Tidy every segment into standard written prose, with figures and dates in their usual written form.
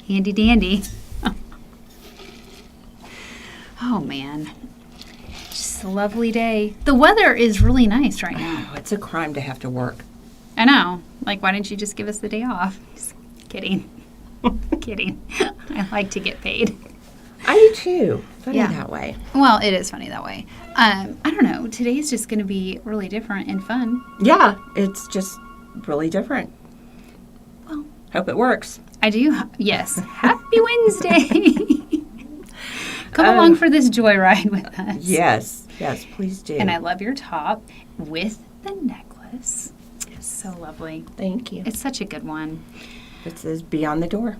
Handy dandy. Oh, man. Just a lovely day. The weather is really nice right now. Oh, it's a crime to have to work. I know. Like, why didn't you just give us the day off? Just kidding. Kidding. I like to get paid. I do too. Funny Yeah. that way. Well, it is funny that way. I don't know. Today's just going to be really different and fun. Yeah, it's just really different. Well, Hope it works. I do. Yes. Happy Wednesday. Come along for this joyride with us. Yes, please do. And I love your top with the necklace. It's so lovely. Thank you. It's such a good one. It says beyond the door.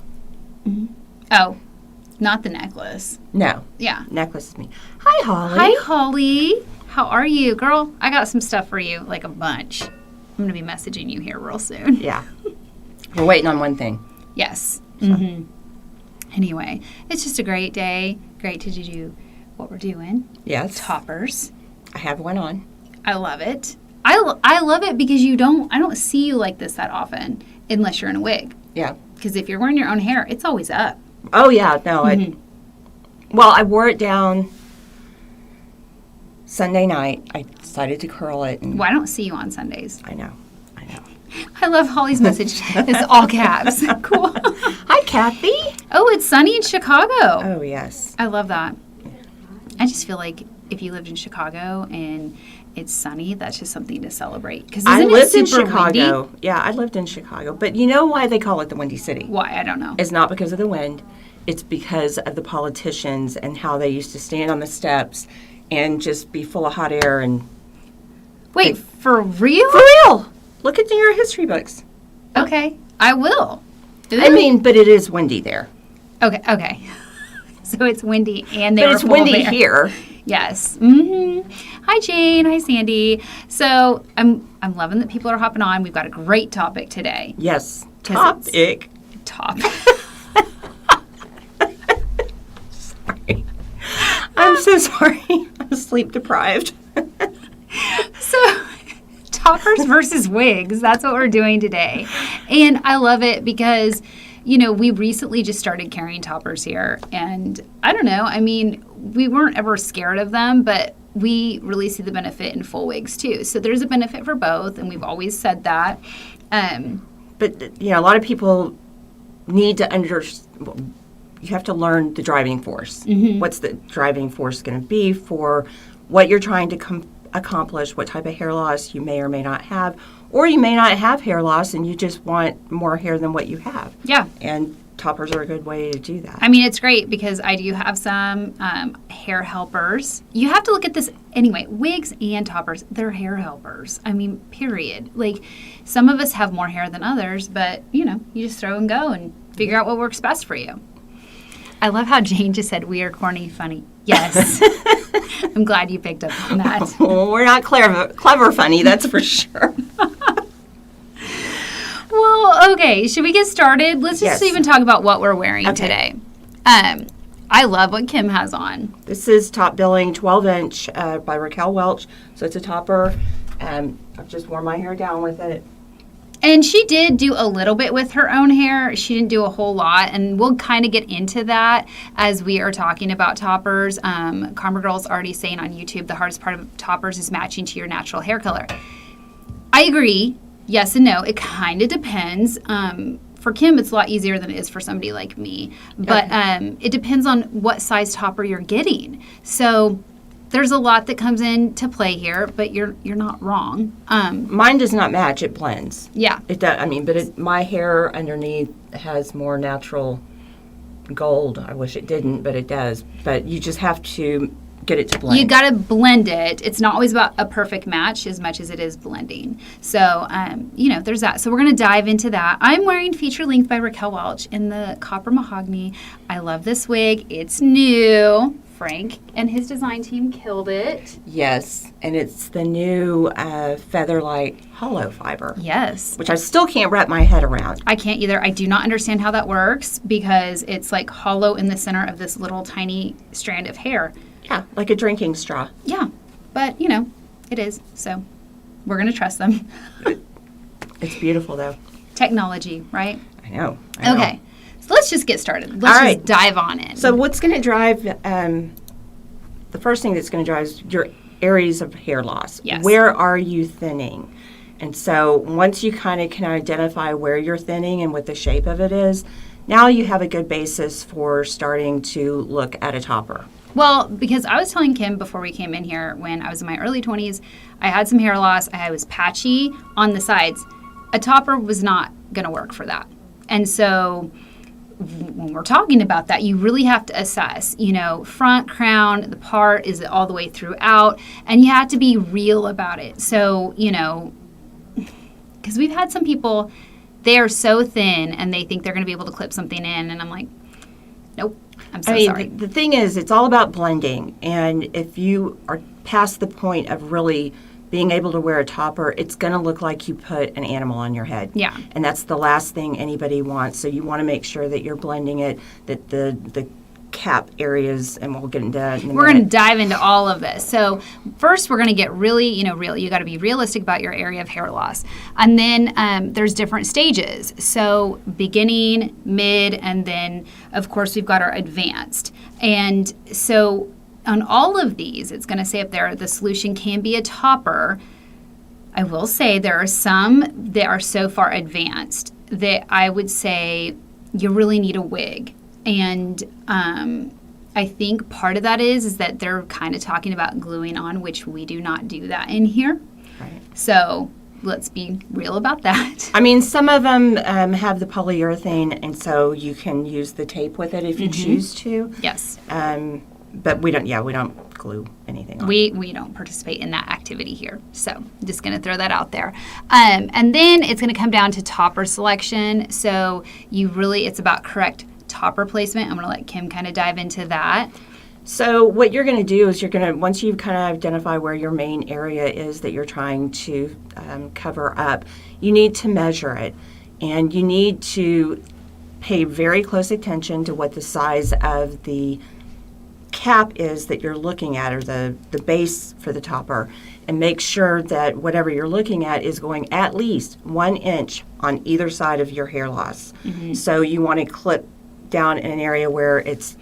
Mm-hmm. Oh, not the necklace. No. Yeah. Necklace is me. Hi, Holly. Hi, Holly. How are you? Girl, I got some stuff for you, like a bunch. I'm going to be messaging you here real soon. Yeah. We're waiting on one thing. Yes. Mm-hmm. Anyway, it's just a great day. Great to do what we're doing. Yes. Toppers. I have one on. I love it. I love it because I don't see you like this that often unless you're in a wig. Yeah. Because if you're wearing your own hair, it's always up. Oh, yeah. No, I wore it down Sunday night. I decided to curl it. And Well, I don't see you on Sundays. I know. I love Holly's message. It's all caps. Cool. Hi, Kathy. Oh, it's sunny in Chicago. Oh, yes. I love that. I just feel like if you lived in Chicago and it's sunny, that's just something to celebrate. Because I lived in super Chicago. windy? Yeah, I lived in Chicago. But you know why they call it the Windy City? Why? I don't know. It's not because of the wind. It's because of the politicians and how they used to stand on the steps and just be full of hot air and... Wait, for real? For real! Look at your history books. Okay, I will. I mean, but it is windy there. Okay. So it's windy and they But were it's full of windy air. here. Yes. Mm-hmm. Hi, Jane. Hi, Sandy. So I'm loving that people are hopping on. We've got a great topic today. Yes. 'Cause Topic. Top. Sorry. I'm so sorry. I'm sleep deprived. So, toppers versus wigs. That's what we're doing today. And I love it because, we recently just started carrying toppers here. And I don't know. I mean, we weren't ever scared of them, but we really see the benefit in full wigs too. So there's a benefit for both. And we've always said that. But, a lot of people need to you have to learn the driving force. Mm-hmm. What's the driving force going to be for what you're trying to accomplish, what type of hair loss you may or may not have, or you may not have hair loss and you just want more hair than what you have. Yeah. And toppers are a good way to do that. I mean, it's great because I do have some hair helpers. You have to look at this anyway. Wigs and toppers, they're hair helpers. I mean, period. Like, some of us have more hair than others, but, you just throw and go and figure out what works best for you. I love how Jane just said, we are corny funny. Yes. I'm glad you picked up on that. We're not clever funny, that's for sure. Well, okay. Should we get started? Let's just even talk about what we're wearing today. I love what Kim has on. This is Top Billing 12-inch by Raquel Welch. So it's a topper. I've just worn my hair down with it. And she did do a little bit with her own hair. She didn't do a whole lot. And we'll kind of get into that as we are talking about toppers. Karma Girl's already saying on YouTube, the hardest part of toppers is matching to your natural hair color. I agree. Yes and no. It kind of depends. For Kim, it's a lot easier than it is for somebody like me. But it depends on what size topper you're getting. So there's a lot that comes into play here, but you're not wrong. Mine does not match. It blends. Yeah. It does. I mean, but my hair underneath has more natural gold. I wish it didn't, but it does. But you just have to get it to blend. You got to blend it. It's not always about a perfect match as much as it is blending. So, there's that. So we're going to dive into that. I'm wearing Feature Length by Raquel Welch in the Copper Mahogany. I love this wig. It's new. Frank and his design team killed it. Yes, and it's the new Featherlight hollow fiber. Yes. Which I still can't wrap my head around. I can't either. I do not understand how that works because it's like hollow in the center of this little tiny strand of hair. Yeah, like a drinking straw. Yeah, but, it is. So we're going to trust them. It's beautiful, though. Technology, right? I know. Okay. So let's just get started. Let's just dive on in. So what's going to drive, the first thing that's going to drive is your areas of hair loss. Yes. Where are you thinning? And so once you kind of can identify where you're thinning and what the shape of it is, now you have a good basis for starting to look at a topper. Well, because I was telling Kim before we came in here, when I was in my early 20s, I had some hair loss. I was patchy on the sides. A topper was not going to work for that. And so when we're talking about that, you really have to assess, front, crown, the part, is it all the way throughout? And you have to be real about it. So, because we've had some people, they are so thin and they think they're going to be able to clip something in. And I'm like, nope, I'm so sorry. The thing is, it's all about blending. And if you are past the point of really being able to wear a topper, it's going to look like you put an animal on your head. Yeah. And that's the last thing anybody wants. So you want to make sure that you're blending it, that the cap areas, and we'll get into that in a We're going to minute. dive into all of this. So first, we're going to get really, real. You got to be realistic about your area of hair loss. And then there's different stages. So beginning, mid, and then, of course, we've got our advanced. And so on all of these, it's going to say up there, the solution can be a topper. I will say there are some that are so far advanced that I would say you really need a wig. And I think part of that is that they're kind of talking about gluing on, which we do not do that in here. Right. So let's be real about that. I mean, some of them have the polyurethane, and so you can use the tape with it if you choose to. Yes. But we don't glue anything on. We don't participate in that activity here. So just going to throw that out there. And then it's going to come down to topper selection. So it's about correct topper placement. I'm going to let Kim kind of dive into that. So what you're going to do is once you kind of identify where your main area is that you're trying to cover up, you need to measure it. And you need to pay very close attention to what the size of the cap is that you're looking at, or the base for the topper, and make sure that whatever you're looking at is going at least 1 inch on either side of your hair loss. So you want to clip down in an area where it's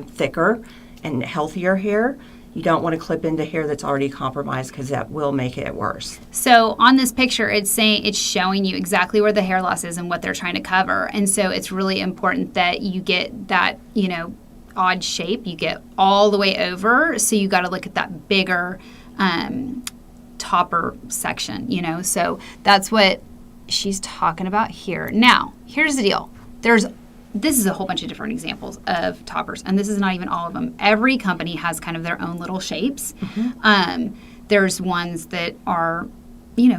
thicker and healthier hair. You don't want to clip into hair that's already compromised, because that will make it worse. So on this picture, it's showing you exactly where the hair loss is and what they're trying to cover. And so it's really important that you get that, odd shape. You get all the way over. So you got to look at that bigger topper section, So that's what she's talking about here. Now, here's the deal. This is a whole bunch of different examples of toppers, and this is not even all of them. Every company has kind of their own little shapes. There's ones that are,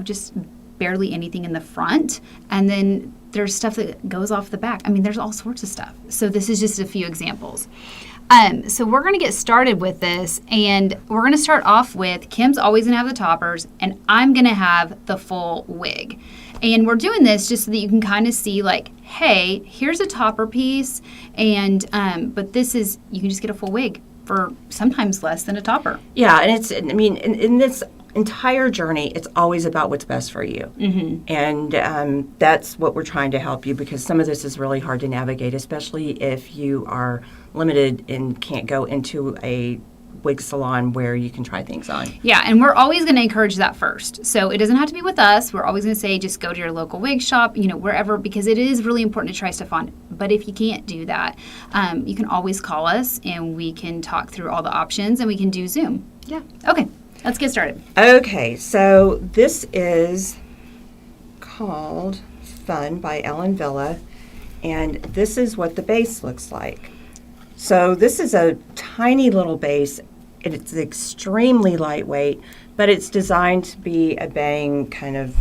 just barely anything in the front, and then there's stuff that goes off the back. I mean, there's all sorts of stuff. So this is just a few examples. So we're going to get started with this, and we're going to start off with Kim's always going to have the toppers, and I'm going to have the full wig. And we're doing this just so that you can kind of see, like, hey, here's a topper piece, and but you can just get a full wig for sometimes less than a topper. Yeah, and in this entire journey, it's always about what's best for you. And that's what we're trying to help you, because some of this is really hard to navigate, especially if you are limited and can't go into a wig salon where you can try things on. Yeah, and we're always going to encourage that first. So it doesn't have to be with us. We're always going to say just go to your local wig shop, wherever, because it is really important to try stuff on. But if you can't do that, you can always call us and we can talk through all the options, and we can do Zoom. Yeah. Okay, let's get started. Okay, so this is called Fun by Ellen Wille, and this is what the base looks like. So this is a tiny little base. It's extremely lightweight, but it's designed to be a bang kind of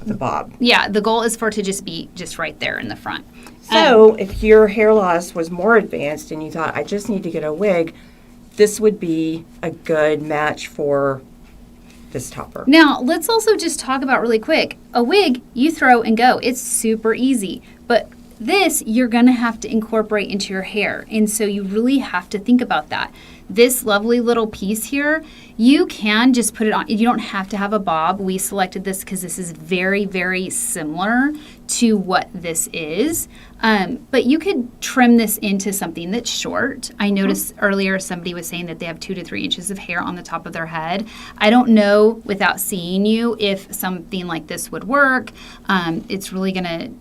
the bob. Yeah, the goal is for it to just be just right there in the front. So if your hair loss was more advanced and you thought, I just need to get a wig, this would be a good match for this topper. Now, let's also just talk about really quick. A wig, you throw and go. It's super easy. But This, you're going to have to incorporate into your hair. And so you really have to think about that. This lovely little piece here, you can just put it on. You don't have to have a bob. We selected this because this is very, very similar to what this is. But you could trim this into something that's short. I noticed earlier somebody was saying that they have 2 to 3 inches of hair on the top of their head. I don't know without seeing you if something like this would work. It's really going to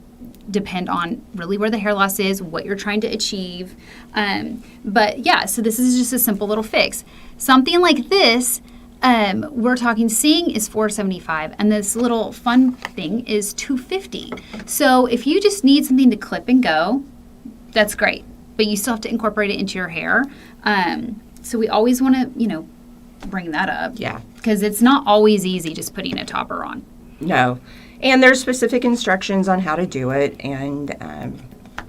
depend on really where the hair loss is, what you're trying to achieve. But yeah, so this is just a simple little fix. Something like this, we're talking seeing is $4.75, and this little fun thing is $2.50. So if you just need something to clip and go, that's great. But you still have to incorporate it into your hair. So we always want to, bring that up. Yeah. Because it's not always easy just putting a topper on. No. And there's specific instructions on how to do it, and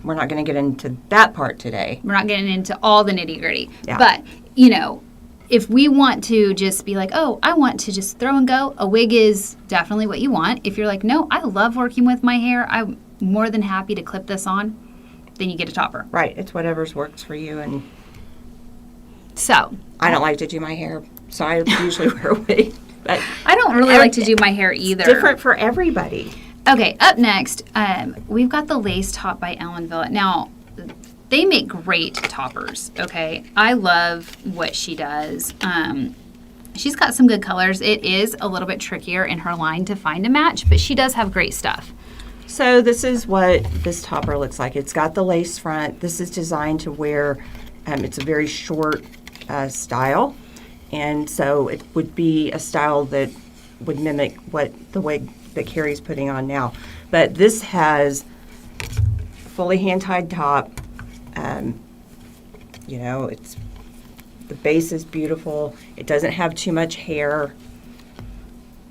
we're not going to get into that part today. We're not getting into all the nitty-gritty. Yeah. But, if we want to just be like, oh, I want to just throw and go, a wig is definitely what you want. If you're like, no, I love working with my hair, I'm more than happy to clip this on, then you get a topper. Right. It's whatever's works for you. And so I don't like to do my hair, so I usually wear a wig. But I don't really like to do my hair either. Different for everybody. Okay, up next, we've got the lace top by Wille. Now, they make great toppers, okay? I love what she does. She's got some good colors. It is a little bit trickier in her line to find a match, but she does have great stuff. So this is what this topper looks like. It's got the lace front. This is designed to wear, it's a very short style. And so it would be a style that would mimic what the wig that Keri's putting on now. But this has fully hand-tied top. It's the base is beautiful. It doesn't have too much hair,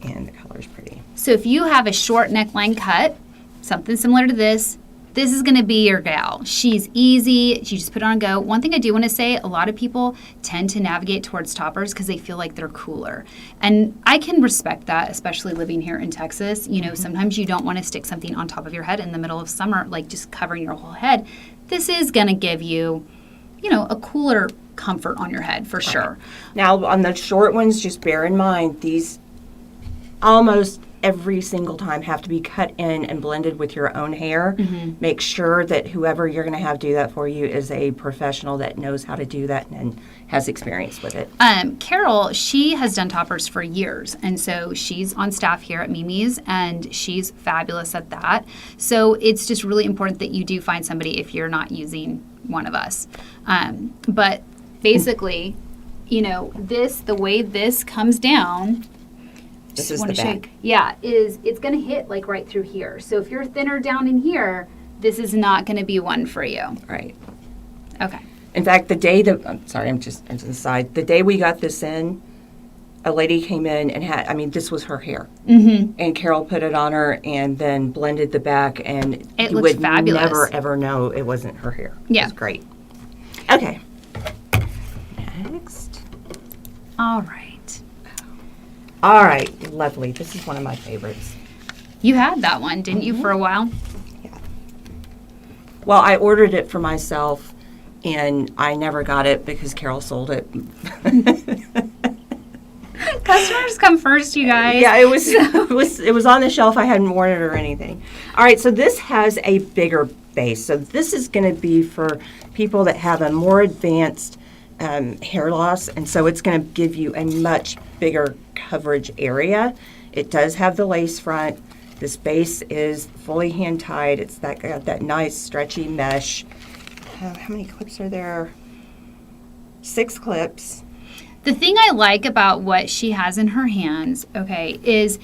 and the color's pretty. So if you have a short neckline cut, something similar to this is going to be your gal. She's easy. You just put it on and go. One thing I do want to say, a lot of people tend to navigate towards toppers because they feel like they're cooler. And I can respect that, especially living here in Texas. Sometimes you don't want to stick something on top of your head in the middle of summer, like just covering your whole head. This is going to give you, a cooler comfort on your head for sure. Now, on the short ones, just bear in mind, these almost every single time have to be cut in and blended with your own hair. Mm-hmm. Make sure that whoever you're going to have do that for you is a professional that knows how to do that and has experience with it. Carol, she has done toppers for years, and so she's on staff here at Mimi's, and she's fabulous at that. So it's just really important that you do find somebody if you're not using one of us. But basically, the way this comes down, this is the back. Yeah, it's going to hit like right through here. So if you're thinner down in here, this is not going to be one for you. Right. Okay. In fact, the day that I'm to the side. The day we got this in, a lady came in and this was her hair. Mm-hmm. And Carol put it on her and then blended the back, and you would fabulous. Never ever know it wasn't her hair. Yeah. It was great. Okay. Next. All right. All right, lovely. This is one of my favorites. You had that one, didn't you, for a while? Yeah. Well, I ordered it for myself, and I never got it because Carol sold it. Customers come first, you guys. Yeah, it was on the shelf. I hadn't worn it or anything. All right, so this has a bigger base. So this is going to be for people that have a more advanced hair loss, and so it's going to give you a much bigger coverage area. It does have the lace front. This base is fully hand tied. It's got that nice stretchy mesh. How many clips are there? 6 clips. The thing I like about what she has in her hands, is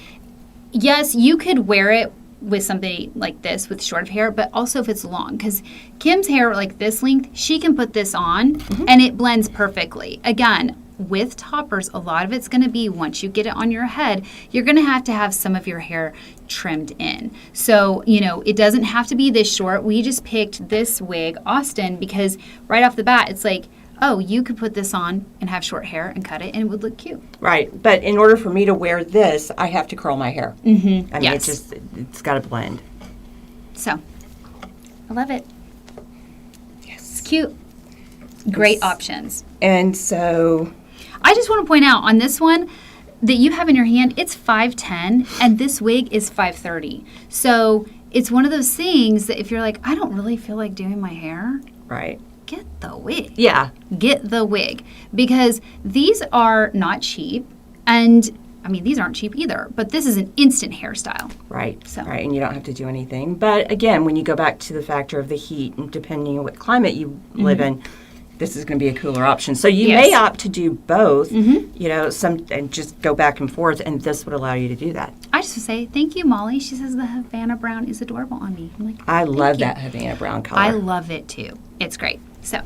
yes, you could wear it with something like this with short hair, but also if it's long, because Kim's hair like this length, she can put this on and it blends perfectly. Again, with toppers, a lot of it's going to be once you get it on your head, you're going to have some of your hair trimmed in. So, it doesn't have to be this short. We just picked this wig, Austen, because right off the bat, it's like, oh, you could put this on and have short hair and cut it and it would look cute. Right. But in order for me to wear this, I have to curl my hair. Mm-hmm. It's got to blend. So, I love it. Yes. It's cute. Great options. And so I just want to point out on this one that you have in your hand, it's 510 and this wig is 530. So it's one of those things that if you're like, I don't really feel like doing my hair, right. get the wig. Yeah. Get the wig. Because these are not cheap. And I mean, these aren't cheap either, but this is an instant hairstyle. Right. So. Right. And you don't have to do anything. But again, when you go back to the factor of the heat and depending on what climate you live in, this is going to be a cooler option. So you may opt to do both, you know, and just go back and forth, and this would allow you to do that. I just want to say thank you, Molly. She says the Havana brown is adorable on me. I'm like, I love you. that Havana brown color. I love it too. It's great. So,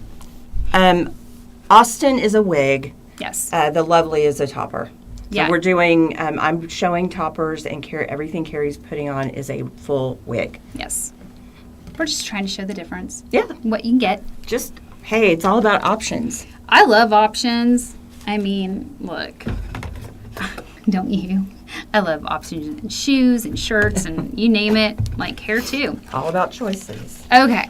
Austen is a wig. yes. The Lovely is a topper. So Yeah. we're doing, I'm showing toppers, and everything Keri's putting on is a full wig. Yes. We're just trying to show the difference. Yeah. What you can get. Just, hey, it's all about options. I love options. I mean, look. Don't you? I love options in shoes and shirts and you name it. Like hair too. All about choices. Okay.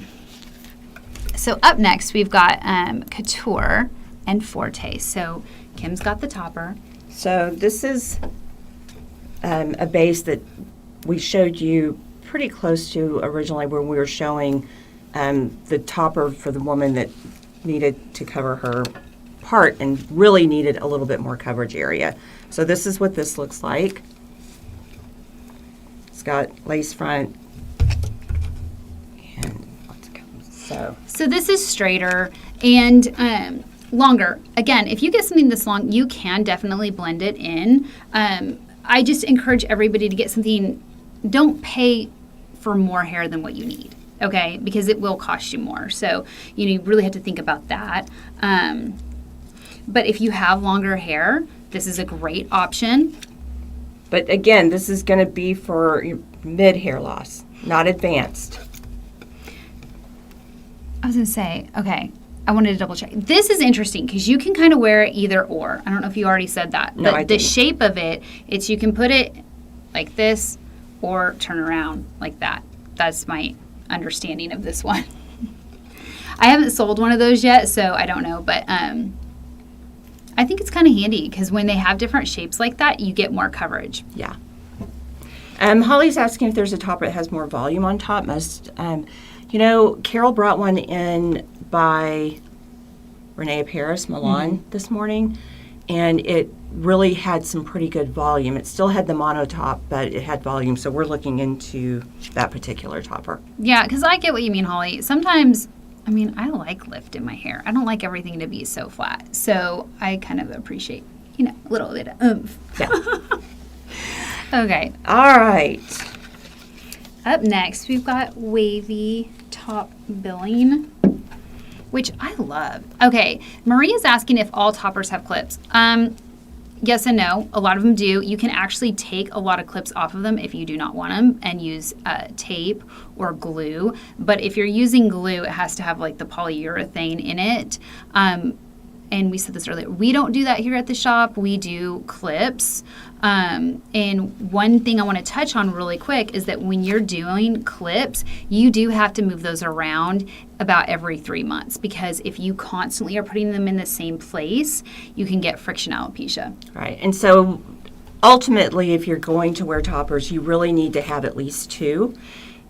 So up next we've got Couture and Forte. So Kim's got the topper. So this is a base that we showed you pretty close to originally when we were showing the topper for the woman that needed to cover her part and really needed a little bit more coverage area. So this is what this looks like. It's got lace front and lots of comes. So this is straighter and longer. Again, if you get something this long, you can definitely blend it in. I just encourage everybody to get something, don't pay for more hair than what you need, okay? Because it will cost you more. So you really have to think about that. But if you have longer hair, this is a great option. But again, this is going to be for mid hair loss, not advanced. I was going to say, okay, I wanted to double check. This is interesting because you can kind of wear it either or. I don't know if you already said that. No, but I the didn't. shape of it, it's you can put it like this or turn around like that. That's my understanding of this one. I haven't sold one of those yet, so I don't know. But I think it's kind of handy because when they have different shapes like that, you get more coverage. Yeah. Holly's asking if there's a topper that has more volume on top. Carol brought one in by Renee Paris Milan this morning, and it really had some pretty good volume. It still had the mono top, but it had volume, so we're looking into that particular topper. Yeah, because I get what you mean, Holly. Sometimes, I mean, I like lift in my hair. I don't like everything to be so flat. So I kind of appreciate, a little bit of oomph. Yeah. Okay. All right. Up next, we've got Wavy top billing, which I love. Okay, Maria's asking if all toppers have clips. Yes and no. A lot of them do. You can actually take a lot of clips off of them if you do not want them and use tape or glue. But if you're using glue, it has to have like the polyurethane in it. And we said this earlier. We don't do that here at the shop. We do clips. And one thing I want to touch on really quick is that when you're doing clips, you do have to move those around about every 3 months because if you constantly are putting them in the same place, you can get friction alopecia. Right. And so ultimately, if you're going to wear toppers, you really need to have at least two.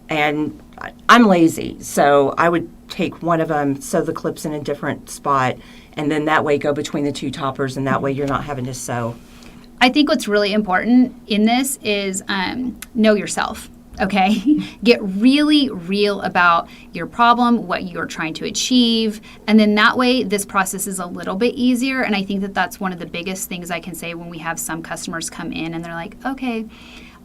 And I'm lazy, so I would take one of them, sew the clips in a different spot, and then that way go between the two toppers, and that way you're not having to sew. I think what's really important in this is know yourself, okay? Get really real about your problem, what you're trying to achieve, and then that way this process is a little bit easier, and I think that that's one of the biggest things I can say when we have some customers come in and they're like, okay,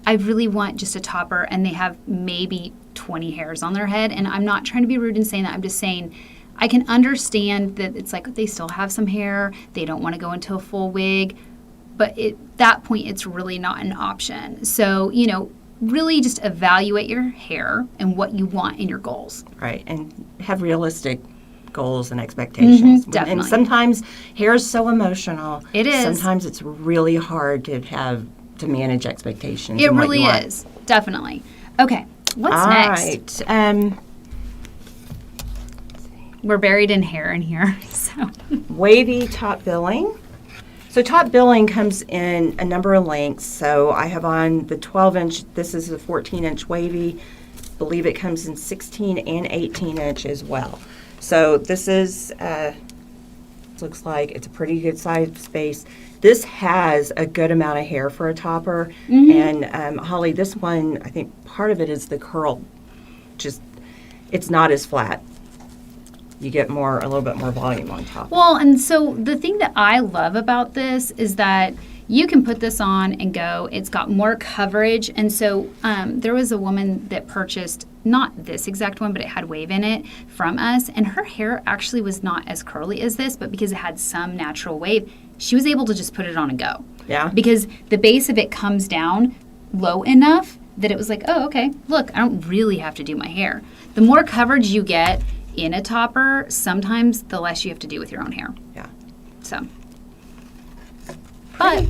I really want just a topper, and they have maybe 20 hairs on their head, and I'm not trying to be rude in saying that. I'm just saying I can understand that it's like they still have some hair. They don't want to go into a full wig, but at that point, it's really not an option. So, really just evaluate your hair and what you want in your goals. Right, and have realistic goals and expectations. Definitely. And sometimes hair is so emotional. It is. Sometimes it's really hard to manage expectations. It and what really you want. is. Definitely. Okay. What's All next? right. We're buried in hair in here. So Wavy top billing. So top billing comes in a number of lengths. So I have on the 12-inch. This is a 14-inch wavy. Believe it comes in 16 and 18-inch as well. So this is, looks like it's a pretty good size space. This has a good amount of hair for a topper. And Holly, this one, I think part of it is the curl. Just, it's not as flat. You get a little bit more volume on top. Well, and so the thing that I love about this is that you can put this on and go. It's got more coverage. And so there was a woman that purchased, not this exact one, but it had wave in it from us. And her hair actually was not as curly as this, but because it had some natural wave, she was able to just put it on and go. Yeah. Because the base of it comes down low enough that it was like, oh, okay, look, I don't really have to do my hair. The more coverage you get in a topper, sometimes the less you have to do with your own hair. Yeah. So, but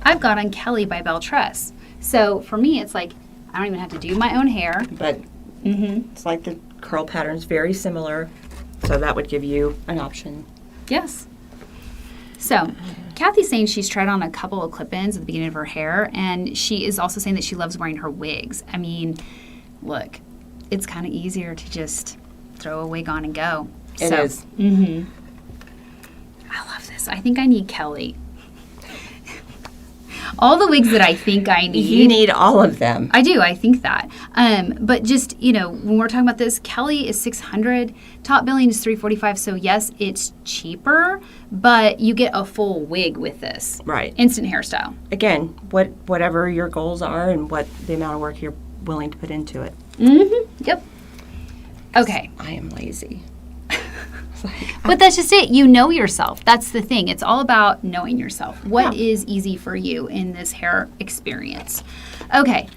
I've got on Kelly by Belle Tress. So for me, it's like I don't even have to do my own hair. But it's like the curl pattern's very similar, so that would give you an option. Yes. So Kathy's saying she's tried on a couple of clip-ins at the beginning of her hair, and she is also saying that she loves wearing her wigs. I mean, look, it's kind of easier to just throw a wig on and go. It is. I love this. I think I need Kelly. All the wigs that I think I need. You need all of them. I do. I think that. But just, when we're talking about this, Kelly is $600. Top billing is $345. So, yes, it's cheaper, but you get a full wig with this. Right. Instant hairstyle. Again, whatever your goals are and what the amount of work you're willing to put into it. Yep. Okay. I am lazy. But that's just it. You know yourself. That's the thing. It's all about knowing yourself. What is easy for you in this hair experience? Okay.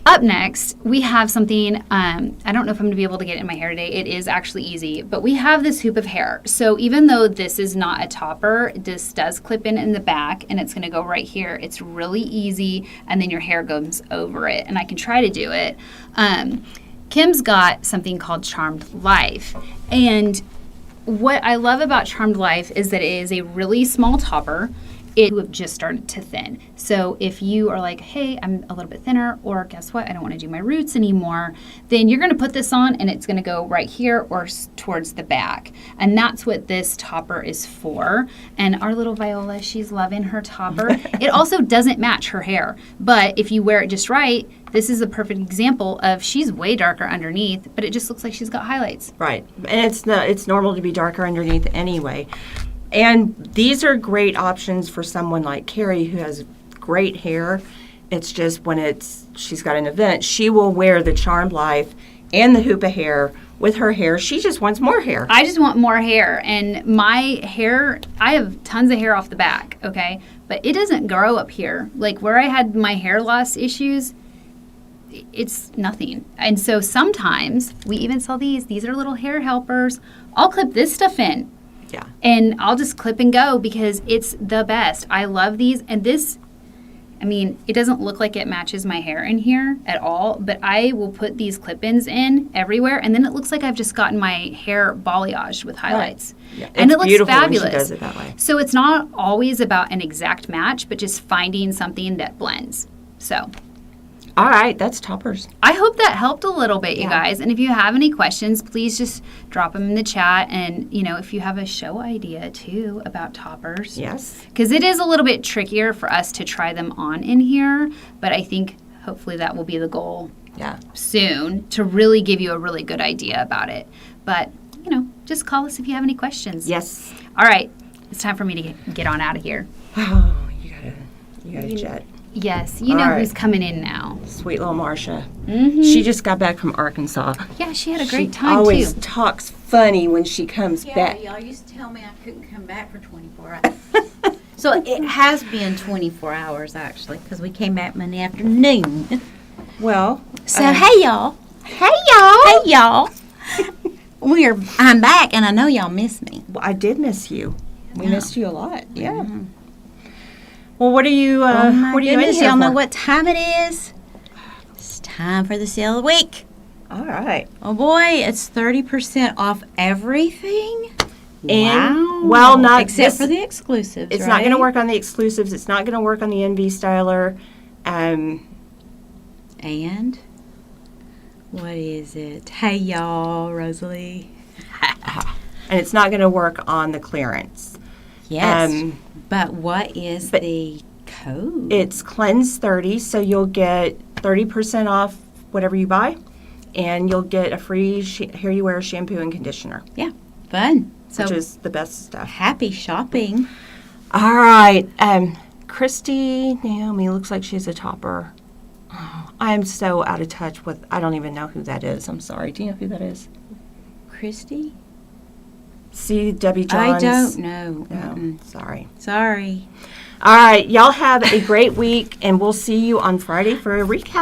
Up next, we have something, I don't know if I'm going to be able to get it in my hair today. It is actually easy, but we have this hoop of hair. So even though this is not a topper, this does clip in the back, and it's going to go right here. It's really easy, and then your hair goes over it, and I can try to do it. Kim's got something called Charmed Life, and what I love about Charmed Life is that it is a really small topper. It have just started to thin. So if you are like, hey, I'm a little bit thinner, or guess what, I don't want to do my roots anymore, then you're going to put this on and it's going to go right here or towards the back. And that's what this topper is for. And our little Viola, she's loving her topper. It also doesn't match her hair. But if you wear it just right, this is a perfect example of she's way darker underneath, but it just looks like she's got highlights. Right. And it's normal to be darker underneath anyway. And these are great options for someone like Keri who has great hair. It's just when she's got an event, she will wear the Charmed Life and the hoop of hair with her hair. She just wants more hair. I just want more hair. And my hair, I have tons of hair off the back, okay? But it doesn't grow up here. Like where I had my hair loss issues, it's nothing. And so sometimes we even sell these. These are little hair helpers. I'll clip this stuff in. Yeah. And I'll just clip and go because it's the best. I love these. And this, I mean, it doesn't look like it matches my hair in here at all, but I will put these clip-ins in everywhere, and then it looks like I've just gotten my hair balayaged with highlights. Right. Yeah. And it looks fabulous. When she does it that way. So it's not always about an exact match, but just finding something that blends. So all right, that's toppers. I hope that helped a little bit, you guys. And if you have any questions, please just drop them in the chat. And, if you have a show idea, too, about toppers. Yes. Because it is a little bit trickier for us to try them on in here. But I think hopefully that will be the goal soon to really give you a really good idea about it. But, just call us if you have any questions. Yes. All right. It's time for me to get on out of here. Oh, you gotta jet. Yes, you know who's coming in now. Sweet little Marcia. Mm-hmm. She just got back from Arkansas. Yeah, she had a great time, She always talks funny when she comes back. Yeah, y'all used to tell me I couldn't come back for 24 hours. So it has been 24 hours, actually, because we came back Monday afternoon. Well. So, hey, y'all. Hey, y'all. Hey, y'all. I'm back, and I know y'all miss me. Well, I did miss you. We missed you a lot. Yeah. Mm-hmm. Well, what are you? What are you in here y'all for? know what time it is? It's time for the sale of the week. All right. Oh boy, it's 30% off everything. And, Wow. well, not except this- for the exclusives. It's right? not going to work on the exclusives. It's not going to work on the NV styler. And what is it? Hey y'all, Rosalie. And it's not going to work on the clearance. Yes. But what is but the code? It's Cleanse 30, so you'll get 30% off whatever you buy, and you'll get a free Hair You Wear shampoo and conditioner, Yeah, fun. So which is the best stuff. happy shopping. All right. Christy Naomi looks like she's a topper. Oh, I'm so out of touch with, I don't even know who that is. I'm sorry. Do you know who that is? Christy? See Debbie I Johns? don't know. No, sorry. Sorry. All right. Y'all have a great week, and we'll see you on Friday for a recap.